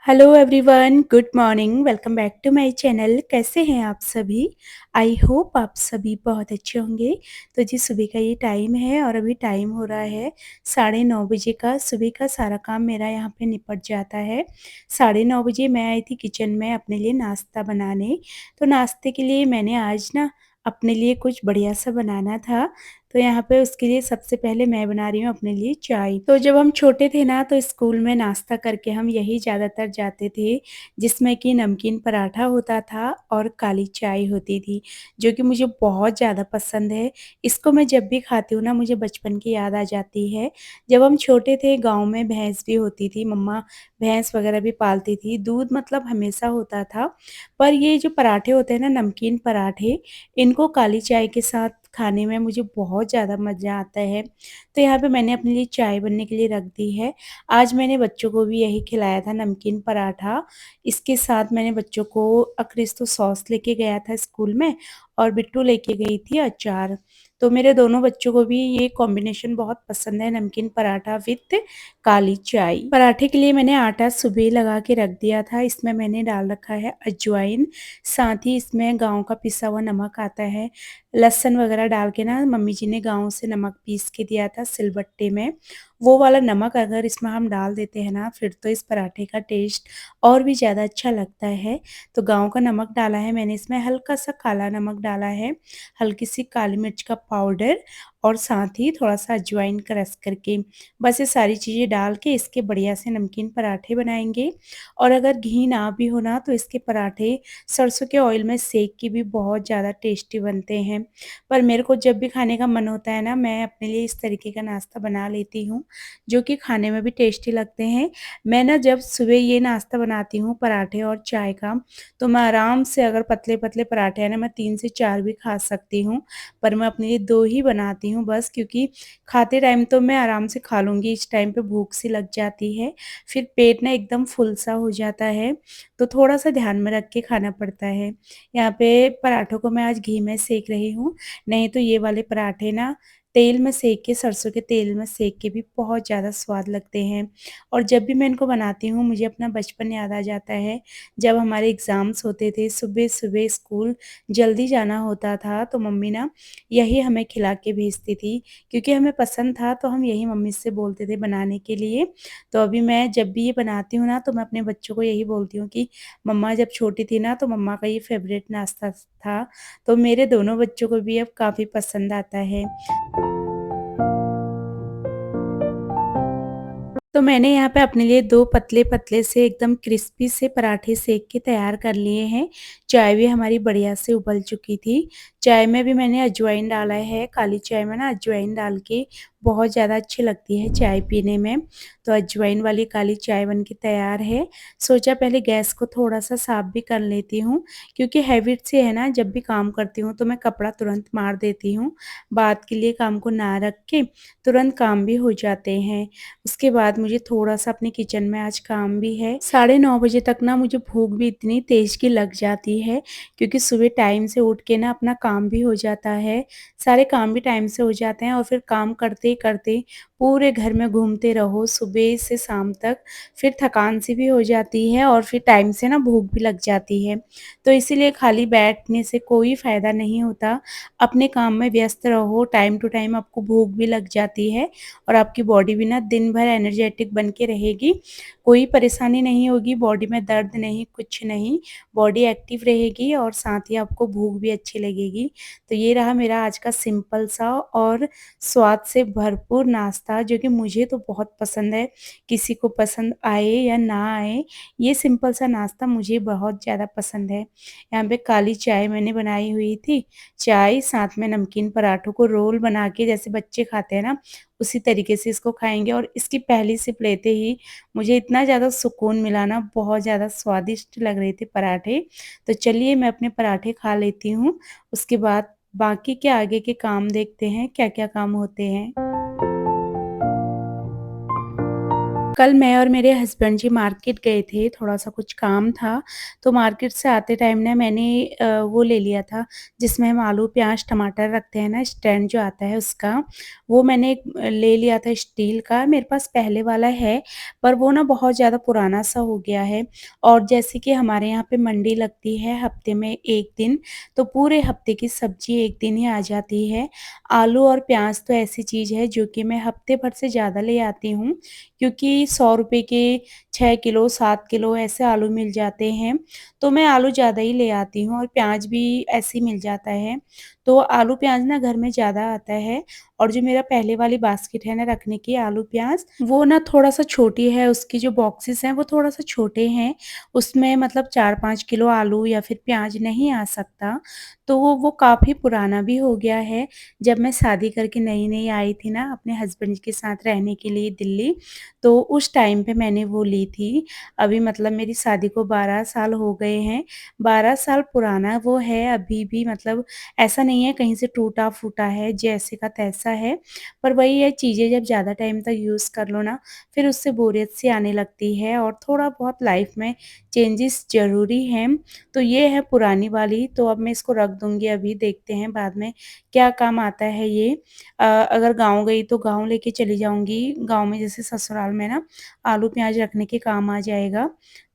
Hello everyone, good morning. Welcome back to my channel. कैसे हैं आप सभी? आई होप आप सभी बहुत अच्छे होंगे। तो जी सुबह का ये टाइम है और अभी टाइम हो रहा है 9:30 बजे का। सुबह का सारा काम मेरा यहाँ पे निपट जाता है। 9:30 बजे मैं आई थी किचन में अपने लिए नाश्ता बनाने। तो नाश्ते के लिए मैंने आज ना अपने लिए कुछ बढ़िया सा बनाना था। तो यहाँ पे उसके लिए सबसे पहले मैं बना रही हूँ अपने लिए चाय। तो जब हम छोटे थे ना तो स्कूल में नाश्ता करके हम यही ज़्यादातर जाते थे, जिसमें कि नमकीन पराठा होता था और काली चाय होती थी, जो कि मुझे बहुत ज़्यादा पसंद है। इसको मैं जब भी खाती हूँ ना मुझे बचपन की याद आ जाती है। जब हम छोटे थे गाँव में भैंस भी होती थी, मम्मा भैंस वगैरह भी पालती थी, दूध मतलब हमेशा होता था। पर ये जो पराठे होते हैं ना नमकीन पराठे, इनको काली चाय के साथ खाने में मुझे बहुत ज़्यादा मज़ा आता है। तो यहाँ पे मैंने अपने लिए चाय बनने के लिए रख दी है। आज मैंने बच्चों को भी यही खिलाया था नमकीन पराठा। इसके साथ मैंने बच्चों को क्रिस्टो सॉस लेके गया था स्कूल में और बिट्टू लेके गई थी अचार। तो मेरे दोनों बच्चों को भी ये कॉम्बिनेशन बहुत पसंद है, नमकीन पराठा विथ काली चाय। पराठे के लिए मैंने आटा सुबह लगा के रख दिया था। इसमें मैंने डाल रखा है अजवाइन, साथ ही इसमें गाँव का पिसा हुआ नमक आता है। लहसुन वगैरह डाल के ना मम्मी जी ने गाँव से नमक पीस के दिया था सिलबट्टे में। वो वाला नमक अगर इसमें हम डाल देते हैं ना फिर तो इस पराठे का टेस्ट और भी ज़्यादा अच्छा लगता है। तो गाँव का नमक डाला है मैंने, इसमें हल्का सा काला नमक डाला है, हल्की सी काली मिर्च का पाउडर और साथ ही थोड़ा-सा अजवाइन क्रश करके। बस ये सारी चीज़ें डाल के इसके बढ़िया से नमकीन पराठे बनाएँगे। और अगर घी ना भी हो ना तो इसके पराठे सरसों के ऑयल में सेक के भी बहुत ज़्यादा टेस्टी बनते हैं। पर मेरे को जब भी खाने का मन होता है ना मैं अपने लिए इस तरीके का नाश्ता बना लेती हूँ, जो कि खाने में भी टेस्टी लगते हैं। मैं ना जब सुबह ये नाश्ता बनाती हूँ पराठे और चाय का, तो मैं आराम से अगर पतले-पतले पराठे हैं ना मैं 3 से 4 भी खा सकती हूँ। पर मैं अपने लिए 2 ही बनाती हूँ बस, क्योंकि खाते टाइम तो मैं आराम से खा लूँगी, इस टाइम पे भूख सी लग जाती है। फिर पेट ना एकदम फुल सा हो जाता है, तो थोड़ा-सा ध्यान में रख के खाना पड़ता है। यहाँ पे पराठों को मैं आज घी में सेक रही हूँ, नहीं तो ये वाले पराठे ना तेल में सेक के, सरसों के तेल में सेक के भी बहुत ज़्यादा स्वाद लगते हैं। और जब भी मैं इनको बनाती हूँ मुझे अपना बचपन याद आ जाता है, जब हमारे एग्ज़ाम्स होते थे, सुबह-सुबह स्कूल जल्दी जाना होता था, तो मम्मी ना यही हमें खिला के भेजती थी, क्योंकि हमें पसंद था तो हम यही मम्मी से बोलते थे बनाने के लिए। तो अभी मैं जब भी ये बनाती हूँ ना तो मैं अपने बच्चों को यही बोलती हूँ कि मम्मा जब छोटी थी ना तो मम्मा का ये फ़ेवरेट नाश्ता था। तो मेरे दोनों बच्चों को भी अब काफ़ी पसंद आता है। तो मैंने यहाँ पे अपने लिए 2 पतले-पतले से एकदम क्रिस्पी से पराठे सेक के तैयार कर लिए हैं। चाय भी हमारी बढ़िया से उबल चुकी थी। चाय में भी मैंने अजवाइन डाला है, काली चाय में ना अजवाइन डाल के बहुत ज़्यादा अच्छी लगती है चाय पीने में। तो अजवाइन वाली काली चाय बन के तैयार है। सोचा पहले गैस को थोड़ा-सा साफ भी कर लेती हूँ, क्योंकि हैबिट से है ना जब भी काम करती हूँ तो मैं कपड़ा तुरंत मार देती हूँ। बाद के लिए काम को ना रख के तुरंत काम भी हो जाते हैं। उसके बाद मुझे थोड़ा-सा अपने किचन में आज काम भी है। 9:30 बजे तक ना मुझे भूख भी इतनी तेज़ की लग जाती है, क्योंकि सुबह टाइम से उठ के ना अपना काम भी हो जाता है, सारे काम भी टाइम से हो जाते हैं और फिर काम करते-करते पूरे घर में घूमते रहो सुबह से शाम तक, फिर थकान सी भी हो जाती है और फिर टाइम से ना भूख भी लग जाती है। तो इसीलिए खाली बैठने से कोई फ़ायदा नहीं होता, अपने काम में व्यस्त रहो, टाइम टू टाइम आपको भूख भी लग जाती है और आपकी बॉडी भी ना दिन भर एनर्जेटिक बन के रहेगी। कोई परेशानी नहीं होगी, बॉडी में दर्द नहीं, कुछ नहीं, बॉडी एक्टिव रहेगी और साथ ही आपको भूख भी अच्छी लगेगी। तो ये रहा मेरा आज का सिंपल सा और स्वाद से भरपूर नाश्ता, जो कि मुझे तो बहुत पसंद है, किसी को पसंद आए या ना आए, ये सिंपल सा नाश्ता मुझे बहुत ज़्यादा पसंद है। यहाँ पे काली चाय मैंने बनाई हुई थी, चाय साथ में नमकीन पराठों को रोल बना के जैसे बच्चे खाते हैं ना, उसी तरीके से इसको खाएँगे और इसकी पहली सिप लेते ही मुझे इतना ज़्यादा सुकून मिला ना, बहुत ज़्यादा स्वादिष्ट लग रहे थे पराठे। तो चलिए मैं अपने पराठे खा लेती हूँ, उसके बाद बाकी के आगे के काम देखते हैं, क्या-क्या काम होते हैं। कल मैं और मेरे हस्बैंड जी मार्केट गए थे, थोड़ा-सा कुछ काम था, तो मार्केट से आते टाइम ना मैंने वो ले लिया था, जिसमें हम आलू, प्याज़, टमाटर रखते हैं ना, स्टैंड जो आता है उसका, वो मैंने एक ले लिया था स्टील का। मेरे पास पहले वाला है, पर वो ना बहुत ज़्यादा पुराना-सा हो गया है और जैसे कि हमारे यहाँ पे मंडी लगती है हफ्ते में 1 दिन, तो पूरे हफ्ते की सब्ज़ी 1 दिन ही आ जाती है। आलू और प्याज़ तो ऐसी चीज़ है जो कि मैं हफ्ते भर से ज़्यादा ले आती हूँ, क्योंकि ₹100 के 6 किलो, 7 किलो ऐसे आलू मिल जाते हैं, तो मैं आलू ज़्यादा ही ले आती हूँ और प्याज़ भी ऐसे ही मिल जाता है। तो आलू प्याज़ ना घर में ज़्यादा आता है और जो मेरा पहले वाली बास्केट है ना रखने की आलू प्याज़, वो ना थोड़ा-सा छोटी है, उसकी जो बॉक्सेस हैं वो थोड़ा-सा छोटे हैं। उसमें मतलब 4-5 किलो आलू या फिर प्याज़ नहीं आ सकता, तो वो काफ़ी पुराना भी हो गया है। जब मैं शादी करके नई-नई आई थी ना अपने हस्बैंड के साथ रहने के लिए दिल्ली, तो उस टाइम पे मैंने वो ली थी। अभी मतलब मेरी शादी को 12 साल हो गए हैं, 12 साल पुराना वो है अभी भी, मतलब ऐसा नहीं है कहीं से टूटा-फूटा है, जैसे का तैसा है। पर वही है, चीज़ें जब ज़्यादा टाइम तक यूज़ कर लो ना, फिर उससे बोरियत सी आने लगती है और थोड़ा-बहुत लाइफ़ में चेंजेस ज़रूरी हैं। तो ये है पुरानी वाली, तो अब मैं इसको रख दूँगी अभी, देखते हैं बाद में क्या काम आता है ये। अगर गाँव गई तो गाँव लेके चली जाऊँगी, गाँव में जैसे ससुराल में ना आलू प्याज़ रखने के काम आ जाएगा।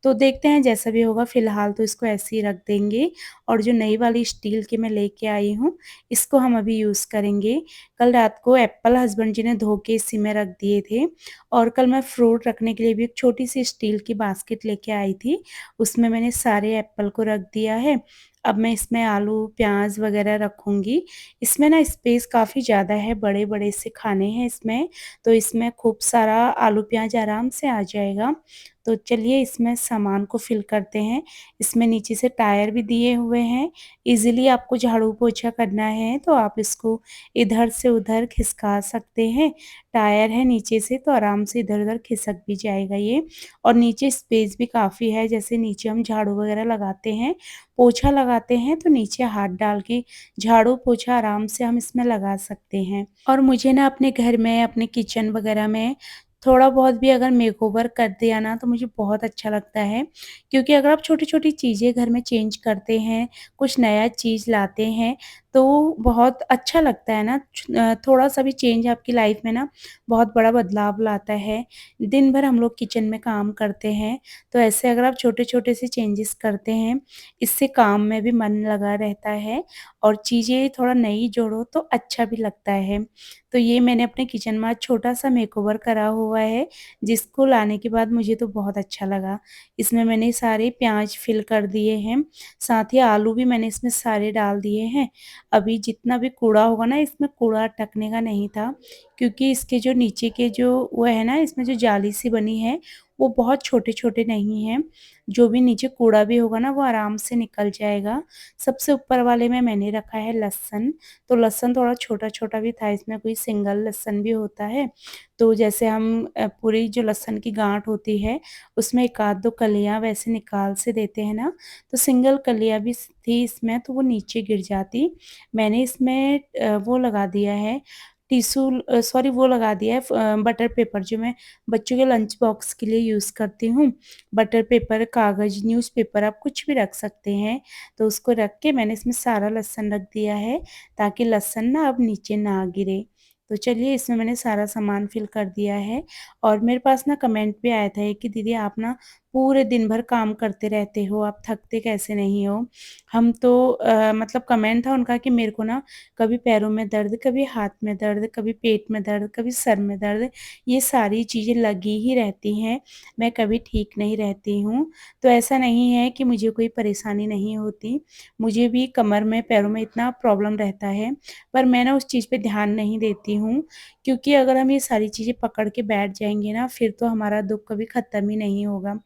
तो देखते हैं जैसा भी होगा, फ़िलहाल तो इसको ऐसे ही रख देंगे और जो नई वाली स्टील की मैं लेके आई हूँ, इसको हम अभी यूज़ करेंगे। कल रात को एप्पल हस्बैंड जी ने धो के इसी में रख दिए थे और कल मैं फ्रूट रखने के लिए भी एक छोटी-सी स्टील की बास्केट लेके आई थी, उसमें मैंने सारे एप्पल को रख दिया है। अब मैं इसमें आलू, प्याज़ वग़ैरह रखूँगी। इसमें ना स्पेस काफ़ी ज़्यादा है, बड़े-बड़े से खाने हैं इसमें, तो इसमें खूब सारा आलू प्याज़ आराम से आ जाएगा। तो चलिए इसमें सामान को फ़िल करते हैं। इसमें नीचे से टायर भी दिए हुए हैं, ईज़िली आपको झाड़ू-पोछा करना है तो आप इसको इधर से उधर खिसका सकते हैं। टायर है नीचे से तो आराम से इधर-उधर खिसक भी जाएगा ये और नीचे स्पेस भी काफ़ी है, जैसे नीचे हम झाड़ू वग़ैरह लगाते हैं, पोछा लगाते हैं तो नीचे हाथ डाल के झाड़ू-पोछा आराम से हम इसमें लगा सकते हैं। और मुझे ना अपने घर में, अपने किचन वग़ैरह में थोड़ा-बहुत भी अगर मेकओवर कर दिया ना तो मुझे बहुत अच्छा लगता है। क्योंकि अगर आप छोटी-छोटी चीज़ें घर में चेंज करते हैं, कुछ नया चीज़ लाते हैं, तो बहुत अच्छा लगता है ना। थोड़ा-सा भी चेंज आपकी लाइफ़ में ना बहुत बड़ा बदलाव लाता है। दिन भर हम लोग किचन में काम करते हैं, तो ऐसे अगर आप छोटे-छोटे से चेंजेस करते हैं, इससे काम में भी मन लगा रहता है और चीज़ें थोड़ा नई जोड़ो तो अच्छा भी लगता है। तो ये मैंने अपने किचन में आज छोटा-सा मेकओवर करा हुआ है, जिसको लाने के बाद मुझे तो बहुत अच्छा लगा। इसमें मैंने सारे प्याज़ फिल कर दिए हैं, साथ ही आलू भी मैंने इसमें सारे डाल दिए हैं। अभी जितना भी कूड़ा होगा ना, इसमें कूड़ा अटकने का नहीं था, क्योंकि इसके जो नीचे के जो वो है ना, इसमें जो जाली सी बनी है, वो बहुत छोटे-छोटे नहीं हैं। जो भी नीचे कूड़ा भी होगा ना, वो आराम से निकल जाएगा। सबसे ऊपर वाले में मैंने रखा है लहसुन, तो लहसुन थोड़ा छोटा-छोटा भी था, इसमें कोई सिंगल लहसुन भी होता है। तो जैसे हम पूरी जो लहसुन की गाँठ होती है, उसमें 1 आध 2 कलियाँ वैसे निकाल से देते हैं ना, तो सिंगल कलियाँ भी थी इसमें, तो वो नीचे गिर जाती। मैंने इसमें वो लगा दिया है सॉरी, वो लगा दिया है बटर पेपर, जो मैं बच्चों के लंच बॉक्स के लिए यूज़ करती हूँ। बटर पेपर, कागज़, न्यूज़पेपर आप कुछ भी रख सकते हैं। तो उसको रख के मैंने इसमें सारा लहसुन रख दिया है, ताकि लहसुन ना अब नीचे ना गिरे। तो चलिए इसमें मैंने सारा सामान फिल कर दिया है और मेरे पास ना कमेंट भी आया था कि दीदी आप ना पूरे दिन भर काम करते रहते हो, आप थकते कैसे नहीं हो? हम तो मतलब कमेंट था उनका कि मेरे को ना कभी पैरों में दर्द, कभी हाथ में दर्द, कभी पेट में दर्द, कभी सर में दर्द, ये सारी चीज़ें लगी ही रहती हैं। मैं कभी ठीक नहीं रहती हूँ। तो ऐसा नहीं है कि मुझे कोई परेशानी नहीं होती, मुझे भी कमर में, पैरों में इतना प्रॉब्लम रहता है, पर मैं ना उस चीज़ पे ध्यान नहीं देती हूँ, क्योंकि अगर हम ये सारी चीज़ें पकड़ के बैठ जाएँगे ना, फिर तो हमारा दुःख कभी ख़त्म ही नहीं होगा।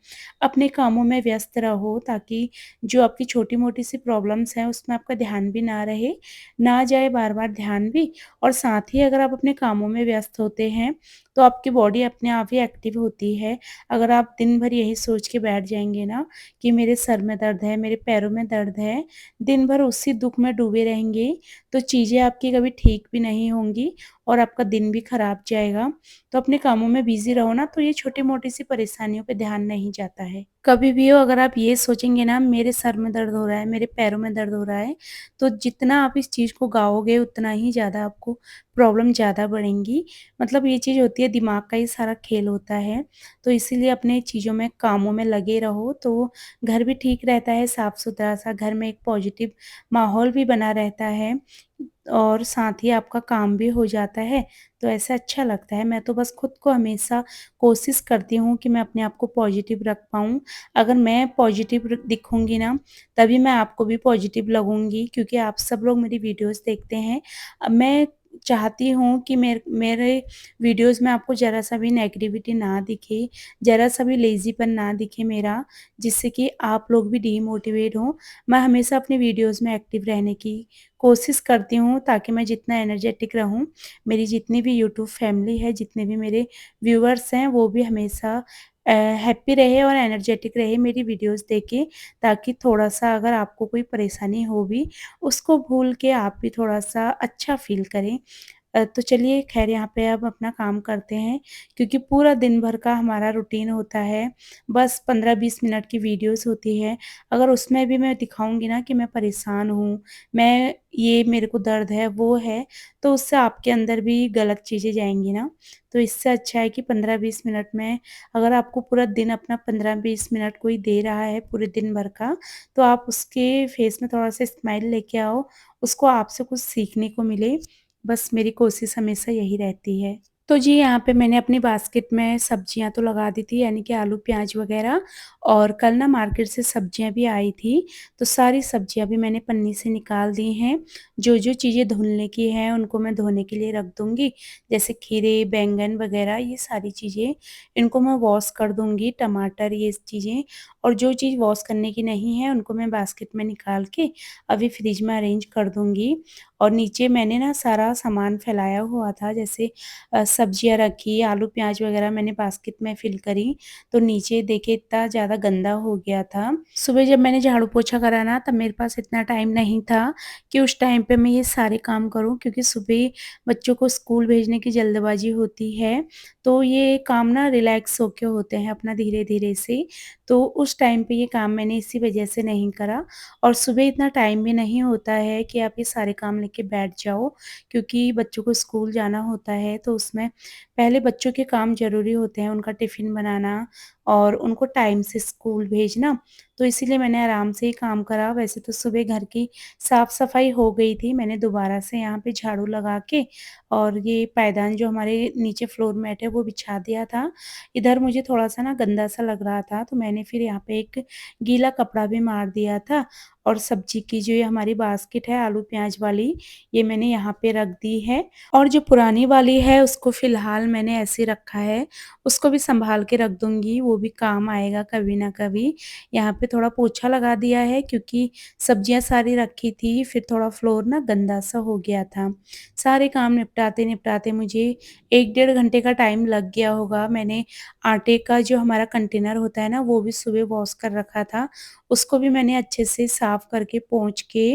अपने कामों में व्यस्त रहो, ताकि जो आपकी छोटी-मोटी सी प्रॉब्लम्स हैं, उसमें आपका ध्यान भी ना रहे, ना जाए बार-बार ध्यान भी, और साथ ही अगर आप अपने कामों में व्यस्त होते हैं, तो आपकी बॉडी अपने आप ही एक्टिव होती है। अगर आप दिन भर यही सोच के बैठ जाएँगे ना कि मेरे सर में दर्द है, मेरे पैरों में दर्द है, दिन भर उसी दुःख में डूबे रहेंगे, तो चीज़ें आपकी कभी ठीक भी नहीं होंगी और आपका दिन भी खराब जाएगा। तो अपने कामों में बिज़ी रहो ना, तो ये छोटी-मोटी सी परेशानियों पे ध्यान नहीं जाता है। कभी भी हो अगर आप ये सोचेंगे ना मेरे सर में दर्द हो रहा है, मेरे पैरों में दर्द हो रहा है, तो जितना आप इस चीज़ को गाओगे उतना ही ज़्यादा आपको प्रॉब्लम ज़्यादा बढ़ेंगी। मतलब ये चीज़ होती है, दिमाग का ही सारा खेल होता है। तो इसीलिए अपने चीज़ों में, कामों में लगे रहो, तो घर भी ठीक रहता है, साफ-सुथरा सा, घर में एक पॉजिटिव माहौल भी बना रहता है और साथ ही आपका काम भी हो जाता है, तो ऐसा अच्छा लगता है। मैं तो बस खुद को हमेशा कोशिश करती हूँ कि मैं अपने आप को पॉजिटिव रख पाऊँ। अगर मैं पॉजिटिव दिखूँगी ना, तभी मैं आपको भी पॉजिटिव लगूँगी, क्योंकि आप सब लोग मेरी वीडियोज़ देखते हैं। मैं चाहती हूँ कि मेरे वीडियोज़ में आपको ज़रा-सा भी नेगेटिविटी ना दिखे, ज़रा-सा भी लेज़ीपन ना दिखे मेरा, जिससे कि आप लोग भी डीमोटिवेट हों। मैं हमेशा अपनी वीडियोज़ में एक्टिव रहने की कोशिश करती हूँ, ताकि मैं जितना एनर्जेटिक रहूँ, मेरी जितनी भी यूट्यूब फैमिली है, जितने भी मेरे व्यूअर्स हैं, वो भी हमेशा हैप्पी रहे और एनर्जेटिक रहे मेरी वीडियोज़ देख के, ताकि थोड़ा-सा अगर आपको कोई परेशानी हो भी, उसको भूल के आप भी थोड़ा-सा अच्छा फ़ील करें। तो चलिए ख़ैर यहाँ पे अब अपना काम करते हैं, क्योंकि पूरा दिन भर का हमारा रूटीन होता है, बस 15-20 मिनट की वीडियोज़ होती है। अगर उसमें भी मैं दिखाऊँगी ना कि मैं परेशान हूँ, मैं ये मेरे को दर्द है, वो है, तो उससे आपके अंदर भी गलत चीज़ें जाएँगी ना। तो इससे अच्छा है कि 15-20 मिनट में, अगर आपको पूरा दिन अपना 15-20 मिनट कोई दे रहा है पूरे दिन भर का, तो आप उसके फेस में थोड़ा-सा स्माइल लेके आओ, उसको आपसे कुछ सीखने को मिले। बस मेरी कोशिश हमेशा यही रहती है। तो जी, यहाँ पे मैंने अपनी बास्केट में सब्जियाँ तो लगा दी थी, यानी कि आलू, प्याज़ वग़ैरह, और कल ना मार्केट से सब्जियाँ भी आई थी, तो सारी सब्जियाँ भी मैंने पन्नी से निकाल दी हैं। जो-जो चीज़ें धुलने की हैं, उनको मैं धोने के लिए रख दूँगी, जैसे खीरे, बैंगन वग़ैरह, ये सारी चीज़ें, इनको मैं वॉश कर दूँगी, टमाटर, ये चीज़ें, और जो चीज़ वॉश करने की नहीं है, उनको मैं बास्केट में निकाल के अभी फ्रिज में अरेंज कर दूँगी। और नीचे मैंने ना सारा सामान फैलाया हुआ था, जैसे सब्जियाँ रखी, आलू, प्याज़ वग़ैरह मैंने बास्केट में फ़िल करी, तो नीचे देखिए इतना ज़्यादा गंदा हो गया था। सुबह जब मैंने झाड़ू-पोछा करा ना, तब मेरे पास इतना टाइम नहीं था कि उस टाइम पे मैं ये सारे काम करूँ, क्योंकि सुबह बच्चों को स्कूल भेजने की जल्दबाज़ी होती है, तो ये काम ना रिलैक्स होके होते हैं अपना धीरे-धीरे से। तो उस टाइम पे ये काम मैंने इसी वज़ह से नहीं करा, और सुबह इतना टाइम भी नहीं होता है कि आप ये सारे काम लेके बैठ जाओ, क्योंकि बच्चों को स्कूल जाना होता है, तो उसमें पहले बच्चों के काम ज़रूरी होते हैं, उनका टिफ़िन बनाना और उनको टाइम से स्कूल भेजना। तो इसीलिए मैंने आराम से ही काम करा। वैसे तो सुबह घर की साफ-सफाई हो गई थी, मैंने दोबारा से यहाँ पे झाड़ू लगा के और ये पायदान जो हमारे नीचे फ्लोर मैट है वो बिछा दिया था। इधर मुझे थोड़ा-सा ना गंदा-सा लग रहा था, तो मैंने फिर यहाँ पे एक गीला कपड़ा भी मार दिया था, और सब्ज़ी की जो ये हमारी बास्केट है आलू प्याज़ वाली, ये मैंने यहाँ पे रख दी है, और जो पुरानी वाली है उसको फ़िलहाल मैंने ऐसे रखा है, उसको भी सँभाल के रख दूँगी, वो भी काम आएगा कभी ना कभी। यहाँ पे थोड़ा पोछा लगा दिया है, क्योंकि सब्जियाँ सारी रखी थी, फिर थोड़ा फ्लोर ना गंदा-सा हो गया था। सारे काम निपटाते-निपटाते मुझे 1 डेढ़ घंटे का टाइम लग गया होगा। मैंने आटे का जो हमारा कंटेनर होता है ना, वो भी सुबह वॉश कर रखा था, उसको भी मैंने अच्छे से साफ करके पोंछ के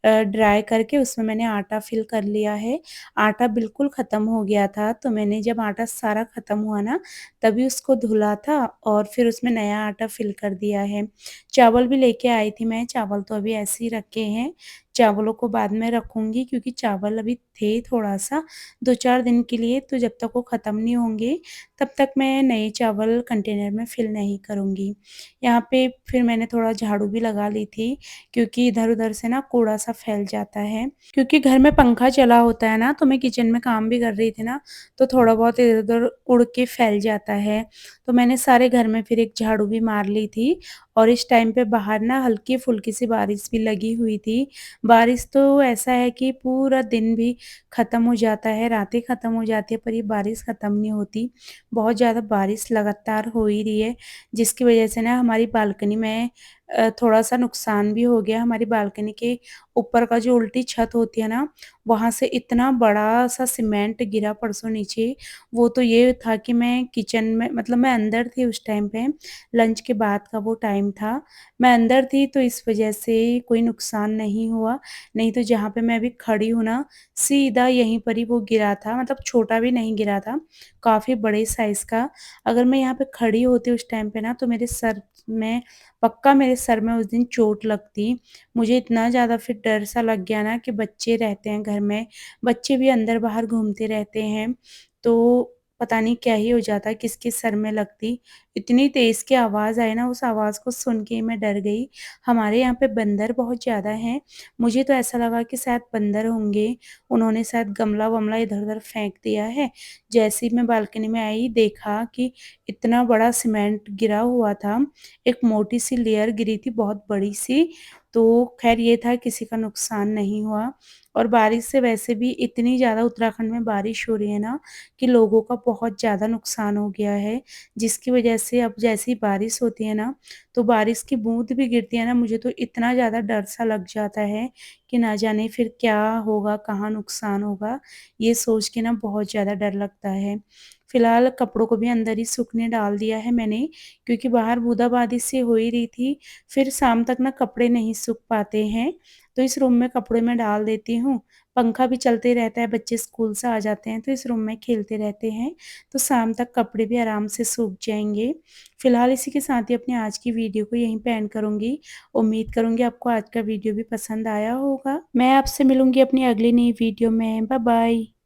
ड्राई करके उसमें मैंने आटा फिल कर लिया है। आटा बिल्कुल ख़त्म हो गया था, तो मैंने जब आटा सारा ख़त्म हुआ ना, तभी उसको धुला था और फिर उसमें नया आटा फिल कर दिया है। चावल भी लेके आई थी मैं, चावल तो अभी ऐसे ही रखे हैं, चावलों को बाद में रखूँगी, क्योंकि चावल अभी थे थोड़ा-सा 2-4 दिन के लिए, तो जब तक वो ख़त्म नहीं होंगे, तब तक मैं नए चावल कंटेनर में फिल नहीं करूँगी। यहाँ पे फिर मैंने थोड़ा झाड़ू भी लगा ली थी, क्योंकि इधर-उधर से ना कूड़ा-सा फैल जाता है। क्योंकि घर में पंखा चला होता है ना, तो मैं किचन में काम भी कर रही थी ना, तो थोड़ा बहुत इधर-उधर उड़ के फैल जाता है। तो मैंने सारे घर में फिर एक झाड़ू भी मार ली थी, और इस टाइम पे बाहर ना हल्की-फुल्की सी बारिश भी लगी हुई थी। बारिश तो ऐसा है कि पूरा दिन भी ख़त्म हो जाता है, रातें ख़त्म हो जाती है, पर ये बारिश ख़त्म नहीं होती। बहुत ज़्यादा बारिश लगातार हो ही रही है, जिसकी वजह से ना हमारी बालकनी में थोड़ा-सा नुकसान भी हो गया। हमारी बालकनी के ऊपर का जो उल्टी छत होती है ना, वहाँ से इतना बड़ा-सा सीमेंट गिरा परसों नीचे। वो तो ये था कि मैं किचन में, मतलब मैं अंदर थी उस टाइम पे, लंच के बाद का वो टाइम था। मैं अंदर थी तो इस वज़ह से कोई नुकसान नहीं हुआ, नहीं तो जहाँ पे मैं अभी खड़ी हूँ ना, सीधा यहीं पर ही वो गिरा था, मतलब छोटा भी नहीं गिरा था, काफ़ी बड़े साइज़ का। अगर मैं यहाँ पे खड़ी होती उस टाइम पे ना, तो मेरे सर में, पक्का मेरे सर में उस दिन चोट लगती। मुझे इतना ज़्यादा फिर डर सा लग गया ना कि बच्चे रहते हैं घर में, बच्चे भी अंदर-बाहर घूमते रहते हैं, तो पता नहीं क्या ही हो जाता, किसके सर में लगती। इतनी तेज़ की आवाज़ आई ना, उस आवाज़ को सुन के ही मैं डर गई। हमारे यहाँ पे बंदर बहुत ज़्यादा हैं, मुझे तो ऐसा लगा कि शायद बंदर होंगे, उन्होंने शायद गमला-वमला इधर-उधर फेंक दिया है। जैसे ही मैं बालकनी में आई, देखा कि इतना बड़ा सीमेंट गिरा हुआ था, एक मोटी-सी लेयर गिरी थी बहुत बड़ी-सी, तो ख़ैर ये था, किसी का नुकसान नहीं हुआ। और बारिश से वैसे भी इतनी ज़्यादा उत्तराखंड में बारिश हो रही है ना, कि लोगों का बहुत ज़्यादा नुकसान हो गया है, जिसकी वजह से अब जैसे ही बारिश होती है ना, तो बारिश की बूँद भी गिरती है ना, मुझे तो इतना ज़्यादा डर सा लग जाता है कि ना जाने फिर क्या होगा, कहाँ नुकसान होगा, ये सोच के ना बहुत ज़्यादा डर लगता है। फिलहाल कपड़ों को भी अंदर ही सूखने डाल दिया है मैंने, क्योंकि बाहर बूँदा-बांदी सी हो ही रही थी, फिर शाम तक ना कपड़े नहीं सूख पाते हैं, तो इस रूम में कपड़े मैं डाल देती हूँ। पंखा भी चलते रहता है, बच्चे स्कूल से आ जाते हैं तो इस रूम में खेलते रहते हैं, तो शाम तक कपड़े भी आराम से सूख जाएँगे। फिलहाल इसी के साथ ही अपनी आज की वीडियो को यहीं पे एंड करूँगी। उम्मीद करूँगी आपको आज का वीडियो भी पसंद आया होगा। मैं आपसे मिलूँगी अपनी अगली नई वीडियो में। Bye bye.